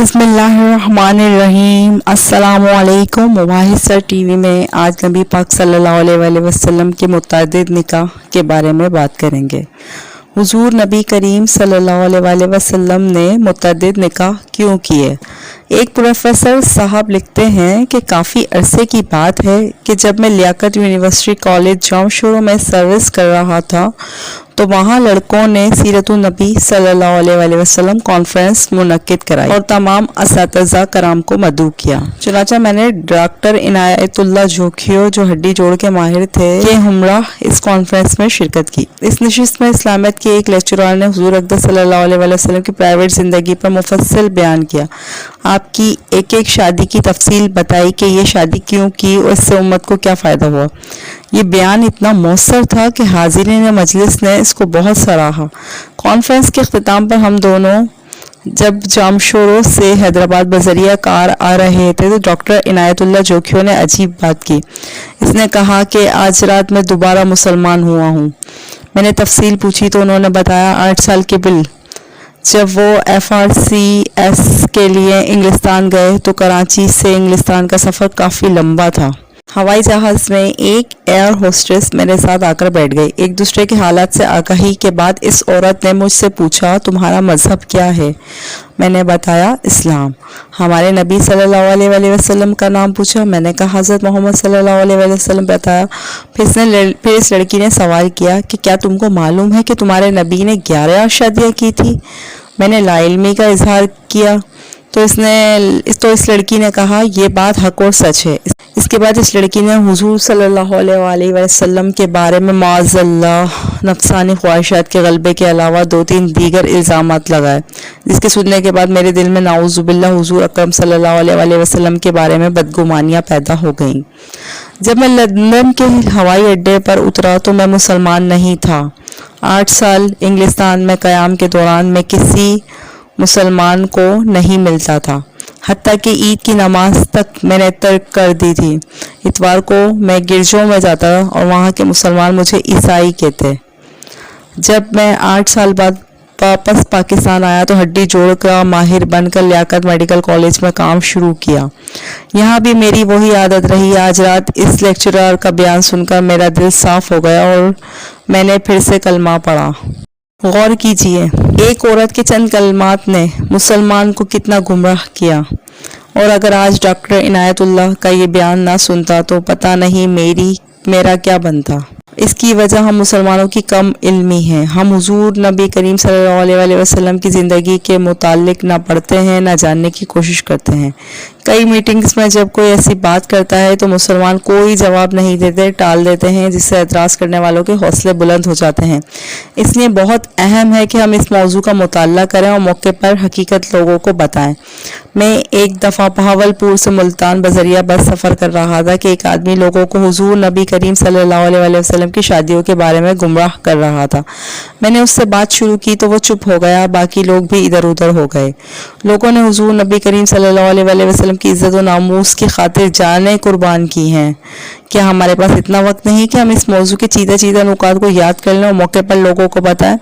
بسم اللہ الرحمن الرحیم۔ السلام علیکم۔ مباحث سر ٹی وی میں آج نبی پاک صلی اللہ علیہ وسلم کے متعدد نکاح کے بارے میں بات کریں گے۔ حضور نبی کریم صلی اللہ علیہ وسلم نے متعدد نکاح کیوں کیے؟ ایک پروفیسر صاحب لکھتے ہیں کہ کافی عرصے کی بات ہے کہ جب میں لیاقت یونیورسٹی کالج جامشورو میں سروس کر رہا تھا تو وہاں لڑکوں نے سیرت النبی صلی اللہ علیہ وسلم کانفرنس منعقد کرائی اور تمام اساتذہ کرام کو مدعو کیا۔ چنانچہ میں نے ڈاکٹر عنایت اللہ جوکھیو جو ہڈی جوڑ کے ماہر تھے کے ہمراہ اس کانفرنس میں شرکت کی۔ اس نشست میں اسلامیت کے ایک لیکچرار نے حضور اقدس صلی اللہ علیہ وسلم کی پرائیویٹ زندگی پر مفصل بیان کیا، آپ کی ایک ایک شادی کی تفصیل بتائی کہ یہ شادی کیوں کی اور اس سے امت کو کیا فائدہ ہوا۔ یہ بیان اتنا مؤثر تھا کہ حاضرین مجلس نے اس کو بہت سراہا۔ کانفرنس کے اختتام پر ہم دونوں جب جامشورو سے حیدرآباد بذریعہ کار آ رہے تھے تو ڈاکٹر عنایت اللہ جوکھیو نے عجیب بات کی۔ اس نے کہا کہ آج رات میں دوبارہ مسلمان ہوا ہوں۔ میں نے تفصیل پوچھی تو انہوں نے بتایا 8 سال قبل جب وہ FRCS کے لیے انگلستان گئے تو کراچی سے انگلستان کا سفر کافی لمبا تھا۔ ہوائی جہاز میں ایک ایئر ہوسٹس میرے ساتھ آ کر بیٹھ گئی۔ ایک دوسرے کے حالات سے آگاہی کے بعد اس عورت نے مجھ سے پوچھا تمہارا مذہب کیا ہے؟ میں نے بتایا اسلام۔ ہمارے نبی صلی اللہ علیہ وسلم کا نام پوچھا۔ میں نے کہا حضرت محمد صلی اللہ علیہ وسلم بتایا۔ پھر اس لڑکی نے سوال کیا کہ کیا تم کو معلوم ہے کہ تمہارے نبی نے 11 شادیاں کی تھی؟ میں نے لا علمی کا اظہار کیا تو اس لڑکی نے کہا یہ بات حق اور سچ ہے۔ اس کے بعد اس لڑکی نے حضور صلی اللہ علیہ وسلم کے بارے میں معاذ اللہ نفسانی خواہشات کے غلبے کے علاوہ 2-3 دیگر الزامات لگائے، جس کے سننے کے بعد میرے دل میں نعوذ باللہ حضور اکرم صلی اللہ علیہ وسلم کے بارے میں بدگمانیاں پیدا ہو گئیں۔ جب میں لندن کے ہوائی اڈے پر اترا تو میں مسلمان نہیں تھا۔ 8 سال انگلستان میں قیام کے دوران میں کسی مسلمان کو نہیں ملتا تھا، حتیٰ کہ عید کی نماز تک میں نے ترک کر دی تھی۔ اتوار کو میں گرجوں میں جاتا اور وہاں کے مسلمان مجھے عیسائی کہتے۔ جب میں 8 سال بعد واپس پاکستان آیا تو ہڈی جوڑ کا ماہر بن کر لیاقت میڈیکل کالج میں کام شروع کیا۔ یہاں بھی میری وہی عادت رہی۔ آج رات اس لیکچرر کا بیان سن کر میرا دل صاف ہو گیا اور میں نے پھر سے کلمہ پڑھا۔ غور کیجئے، ایک عورت کے چند کلمات نے مسلمان کو کتنا گمراہ کیا، اور اگر آج ڈاکٹر عنایت اللہ کا یہ بیان نہ سنتا تو پتہ نہیں میرا کیا بنتا۔ اس کی وجہ ہم مسلمانوں کی کم علمی ہے۔ ہم حضور نبی کریم صلی اللہ علیہ وسلم کی زندگی کے متعلق نہ پڑھتے ہیں نہ جاننے کی کوشش کرتے ہیں۔ کئی میٹنگز میں جب کوئی ایسی بات کرتا ہے تو مسلمان کوئی جواب نہیں دیتے، ٹال دیتے ہیں، جس سے اعتراض کرنے والوں کے حوصلے بلند ہو جاتے ہیں۔ اس لیے بہت اہم ہے کہ ہم اس موضوع کا مطالعہ کریں اور موقع پر حقیقت لوگوں کو بتائیں۔ میں ایک دفعہ بہاولپور سے ملتان بذریعہ بس سفر کر رہا تھا کہ ایک آدمی لوگوں کو حضور نبی کریم صلی اللہ علیہ وسلم کی شادیوں کے بارے میں گمراہ کر رہا تھا۔ میں نے اس سے بات شروع کی تو وہ چپ ہو گیا، باقی لوگ بھی ادھر ادھر ہو گئے۔ لوگوں نے حضور نبی کریم صلی اللہ علیہ وسلم کی عزت و ناموس کی خاطر جانیں قربان کی ہیں۔ کیا ہمارے پاس اتنا وقت نہیں کہ ہم اس موضوع کے چیدہ نکات کو یاد کر لیں اور موقع پر لوگوں کو بتائیں؟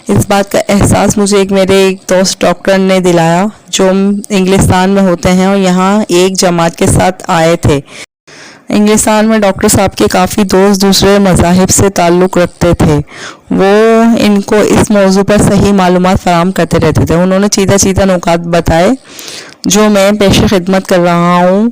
اس بات کا احساس مجھے میرے ایک دوست ڈاکٹر نے دلایا جو انگلستان میں ہوتے ہیں اور یہاں ایک جماعت کے ساتھ آئے تھے۔ انگلستان میں ڈاکٹر صاحب کے کافی دوست دوسرے مذاہب سے تعلق رکھتے تھے، وہ ان کو اس موضوع پر صحیح معلومات فراہم کرتے رہتے تھے۔ انہوں نے چیدہ نکات بتائے جو میں پیش خدمت کر رہا ہوں۔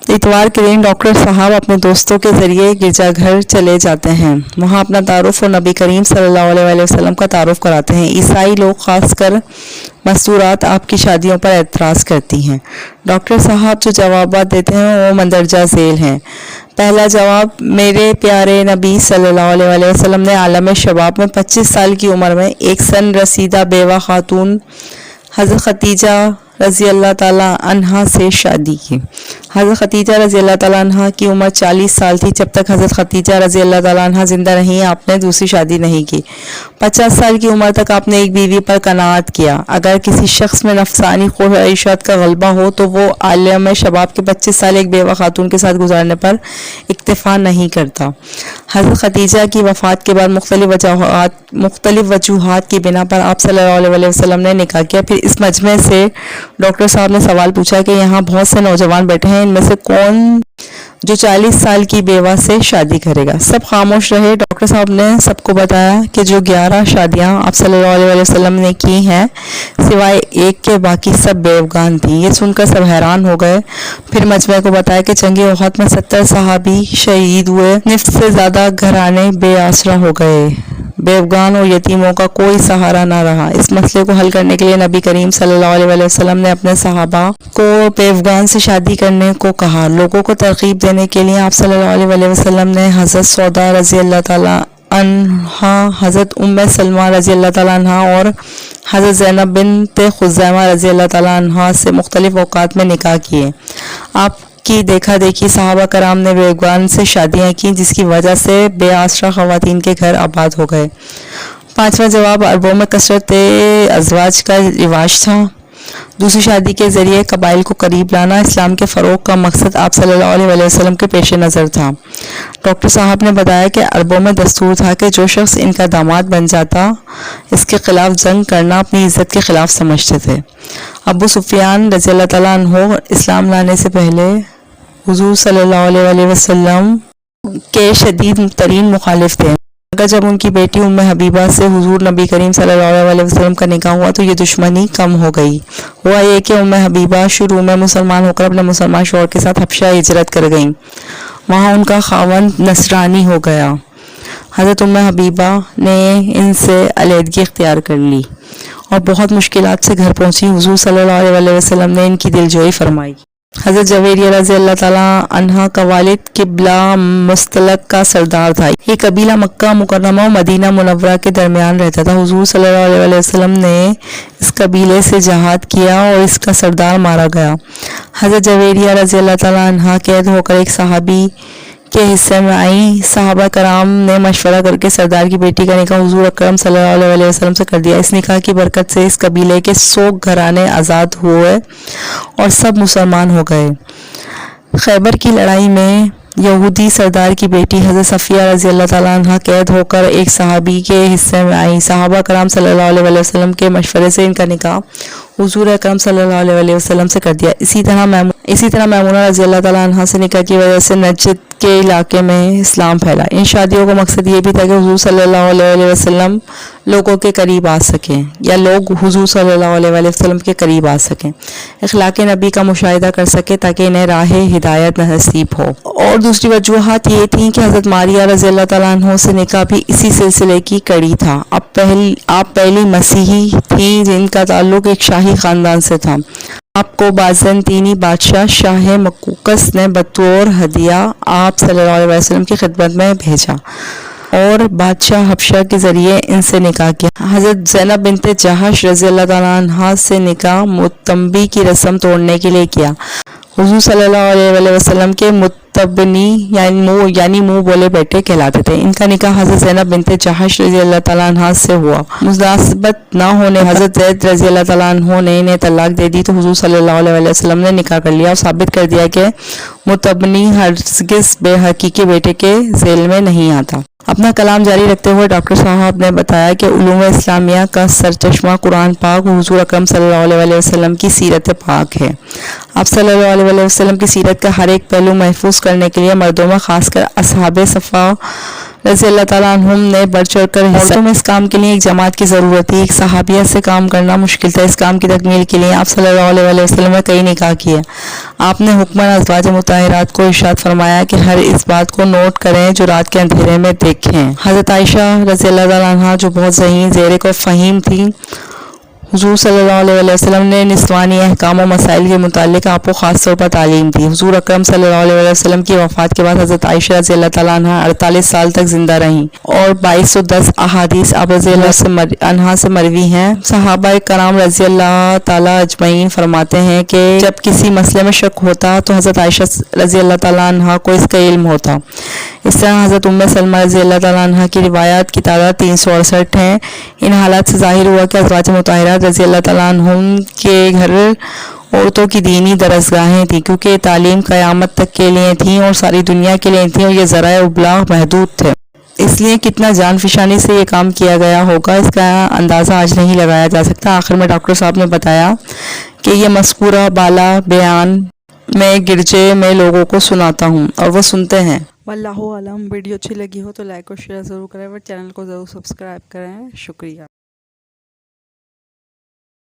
اتوار کے دن ڈاکٹر صاحب اپنے دوستوں کے ذریعے گرجا گھر چلے جاتے ہیں، وہاں اپنا تعارف اور نبی کریم صلی اللہ علیہ وسلم کا تعارف کراتے ہیں۔ عیسائی لوگ خاص کر مستورات آپ کی شادیوں پر اعتراض کرتی ہیں۔ ڈاکٹر صاحب جو جوابات دیتے ہیں وہ مندرجہ ذیل ہیں۔ پہلا جواب، میرے پیارے نبی صلی اللہ علیہ وسلم نے عالم شباب میں 25 سال کی عمر میں ایک سن رسیدہ بیوہ خاتون حضرت خدیجہ رضی اللہ تعالیٰ عنہا سے شادی کی۔ حضرت خدیجہ رضی اللہ تعالیٰ عنہا کی عمر 40 سال تھی۔ جب تک حضرت خدیجہ رضی اللہ تعالیٰ عنہا زندہ رہی آپ نے دوسری شادی نہیں کی۔ 50 سال کی عمر تک آپ نے ایک بیوی پر قناعت کیا۔ اگر کسی شخص میں نفسانی خواہشات کا غلبہ ہو تو وہ عالم شباب کے 25 سال ایک بیوہ خاتون کے ساتھ گزارنے پر اکتفا نہیں کرتا۔ حضرت خدیجہ کی وفات کے بعد مختلف وجوہات کی بنا پر آپ صلی اللہ علیہ وسلم نے نکاح کیا۔ پھر اس مجمع سے ڈاکٹر صاحب نے سوال پوچھا کہ یہاں بہت سے نوجوان بیٹھے ہیں، ان میں سے کون جو 40 سال کی بیوہ سے شادی کرے گا؟ سب خاموش رہے۔ ڈاکٹر صاحب نے سب کو بتایا کہ جو 11 شادیاں آپ صلی اللہ علیہ وسلم نے کی ہیں سوائے ایک کے باقی سب بیوگان تھیں۔ یہ سن کر سب حیران ہو گئے۔ پھر مجمع کو بتایا کہ جنگ احد میں 70 صحابی شہید ہوئے، نصف سے زیادہ گھرانے بے آسرا ہو گئے، بیوگان اور یتیموں کا کوئی سہارا نہ رہا۔ اس مسئلے کو حل کرنے کے لیے نبی کریم صلی اللہ علیہ وسلم نے اپنے صحابہ کو بیوگان سے شادی کرنے کو کہا۔ لوگوں کو ترغیب دینے کے لیے آپ صلی اللہ علیہ وسلم نے حضرت سودا رضی اللہ تعالیٰ عنہا، حضرت ام سلمہ رضی اللہ تعالیٰ عنہا اور حضرت زینب بنت خزیمہ رضی اللہ تعالیٰ عنہا سے مختلف اوقات میں نکاح کیے۔ آپ کی دیکھا دیکھی صحابہ کرام نے بیوگان سے شادیاں کی، جس کی وجہ سے بے آسرا خواتین کے گھر آباد ہو گئے۔ پانچواں جواب، عربوں میں کثرت ازواج کا رواج تھا۔ دوسری شادی کے ذریعے قبائل کو قریب لانا اسلام کے فروغ کا مقصد آپ صلی اللہ علیہ وسلم کے پیش نظر تھا۔ ڈاکٹر صاحب نے بتایا کہ عربوں میں دستور تھا کہ جو شخص ان کا داماد بن جاتا اس کے خلاف جنگ کرنا اپنی عزت کے خلاف سمجھتے تھے۔ ابو سفیان رضی اللہ تعالیٰ عنہ اسلام لانے سے پہلے حضور صلی اللہ علیہ وسلم کے شدید ترین مخالف تھے، مگر جب ان کی بیٹی ام حبیبہ سے حضور نبی کریم صلی اللہ علیہ وسلم کا نکاح ہوا تو یہ دشمنی کم ہو گئی۔ ہوا یہ کہ ام حبیبہ شروع میں مسلمان ہو کر اپنے مسلمان شوہر کے ساتھ حبشہ ہجرت کر گئیں، وہاں ان کا خاوند نصرانی ہو گیا۔ حضرت ام حبیبہ نے ان سے علیحدگی اختیار کر لی اور بہت مشکلات سے گھر پہنچی۔ حضور صلی اللہ علیہ وسلم نے ان کی دلجوئی فرمائی۔ حضرت جویریہ رضی اللہ تعالیٰ عنہ کا والد قبلہ مستلق کا سردار تھا۔ یہ قبیلہ مکہ مکرمہ و مدینہ منورہ کے درمیان رہتا تھا۔ حضور صلی اللہ علیہ وسلم نے اس قبیلے سے جہاد کیا اور اس کا سردار مارا گیا۔ حضرت جویریہ رضی اللہ تعالیٰ عنہ قید ہو کر ایک صحابی کے حصے میں آئیں۔ صحابہ کرام نے مشورہ کر کے سردار کی بیٹی کا نکاح حضور اکرم صلی اللہ علیہ وسلم سے کر دیا۔ اس نکاح کی برکت سے اس قبیلے کے 100 گھرانے آزاد ہوئے اور سب مسلمان ہو گئے۔ خیبر کی لڑائی میں یہودی سردار کی بیٹی حضرت صفیہ رضی اللہ تعالیٰ عنہ قید ہو کر ایک صحابی کے حصے میں آئیں۔ صحابہ کرام صلی اللہ علیہ وسلم کے مشورے سے ان کا نکاح حضور اکرم صلی اللہ علیہ وسلم سے کر دیا۔ اسی طرح میمونہ رضی اللہ تعالیٰ عنہ سے نکاح کی وجہ سے نجد کے علاقے میں اسلام پھیلا۔ ان شادیوں کا مقصد یہ بھی تھا کہ حضور صلی اللہ علیہ وسلم لوگوں کے قریب آ سکیں یا لوگ حضور صلی اللہ علیہ وسلم کے قریب آ سکیں، اخلاق نبی کا مشاہدہ کر سکیں تاکہ انہیں راہ ہدایت نصیب ہو۔ اور دوسری وجوہات یہ تھیں کہ حضرت ماریہ رضی اللہ تعالیٰ عنہ سے نکاح بھی اسی سلسلے کی کڑی تھا۔ آپ پہلی مسیحی تھیں جن کا تعلق ایک شاہی خاندان سے تھا۔ آپ کو بازنطینی بادشاہ شاہ مقوقس نے بطور ہدیہ آپ صلی اللہ علیہ وسلم کی خدمت میں بھیجا اور بادشاہ حبشہ کے ذریعے ان سے نکاح کیا۔ حضرت زینب بنت جہش رضی اللہ تعالیٰ عنہ سے نکاح متنبی کی رسم توڑنے کے لیے کیا۔ حضور صلی اللہ علیہ وسلم کے متبنی یعنی منہ بولے بیٹے کہلاتے تھے۔ ان کا نکاح حضرت زینب بنت جہش رضی اللہ تعالیٰ عنہ سے ہوا۔ مناسبت نہ ہونے حضرت زید رضی اللہ تعالیٰ عنہ نے انہیں طلاق دے دی تو حضور صلی اللہ علیہ وسلم نے نکاح کر لیا اور ثابت کر دیا کہ متبنی ہرگز بے حقیقی بیٹے کے ذیل میں نہیں آتا۔ اپنا کلام جاری رکھتے ہوئے ڈاکٹر صاحب نے بتایا کہ علوم اسلامیہ کا سرچشمہ قرآن پاک حضور اکرم صلی اللہ علیہ وسلم کی سیرت پاک ہے۔ آپ صلی اللہ علیہ وسلم کی سیرت کا ہر ایک پہلو محفوظ کرنے کے لیے مردوں میں خاص کر اصحاب صفا رضی اللہ تعالیٰ عنہم نے بڑھ چڑھ کر حصہ میں اس کام کے لیے ایک جماعت کی ضرورت تھی۔ ایک صحابیہ سے کام کرنا مشکل تھا۔ اس کام کی تکمیل کے لیے آپ صلی اللہ علیہ وسلم نے کئی نکاح کیے۔ آپ نے حکماً ازواج مطہرات کو ارشاد فرمایا کہ ہر اس بات کو نوٹ کریں جو رات کے اندھیرے میں دیکھیں۔ حضرت عائشہ رضی اللہ تعالیٰ عنہا جو بہت ذہین، زیرک اور فہیم تھی، حضور صلی اللہ علیہ وسلم نے نسوانی احکام و مسائل کے متعلق آپ کو خاص طور پر تعلیم دی۔ حضور اکرم صلی اللہ علیہ وسلم کی وفات کے بعد حضرت عائشہ رضی اللہ تعالیٰ عنہ 48 سال تک زندہ رہیں اور 2210 احادیث آپ رضی اللہ عنہ سے مروی ہیں۔ صحابہ کرام رضی اللہ تعالیٰ اجمعین فرماتے ہیں کہ جب کسی مسئلے میں شک ہوتا تو حضرت عائشہ رضی اللہ تعالیٰ عنہ کو اس کا علم ہوتا۔ اس طرح حضرت ام سلمہ رضی اللہ تعالیٰ عنہ کی روایات کی تعداد 368 ہیں۔ ان حالات سے ظاہر ہوا کہ ازواج مطہرات رضی اللہ تعالیٰ عنہم کے گھر عورتوں کی دینی درسگاہیں تھیں، کیونکہ یہ تعلیم قیامت تک کے لیے تھیں اور ساری دنیا کے لیے تھیں، اور یہ ذرائع ابلاغ محدود تھے، اس لیے کتنا جان فشانی سے یہ کام کیا گیا ہوگا اس کا اندازہ آج نہیں لگایا جا سکتا۔ آخر میں ڈاکٹر صاحب نے بتایا کہ یہ مذکورہ بالا بیان میں گرجے میں لوگوں کو سناتا ہوں اور وہ سنتے ہیں۔ واللہ عالم۔ ویڈیو اچھی لگی ہو تو لائک اور شیئر ضرور کریں اور چینل کو ضرور سبسکرائب کریں۔ شکریہ۔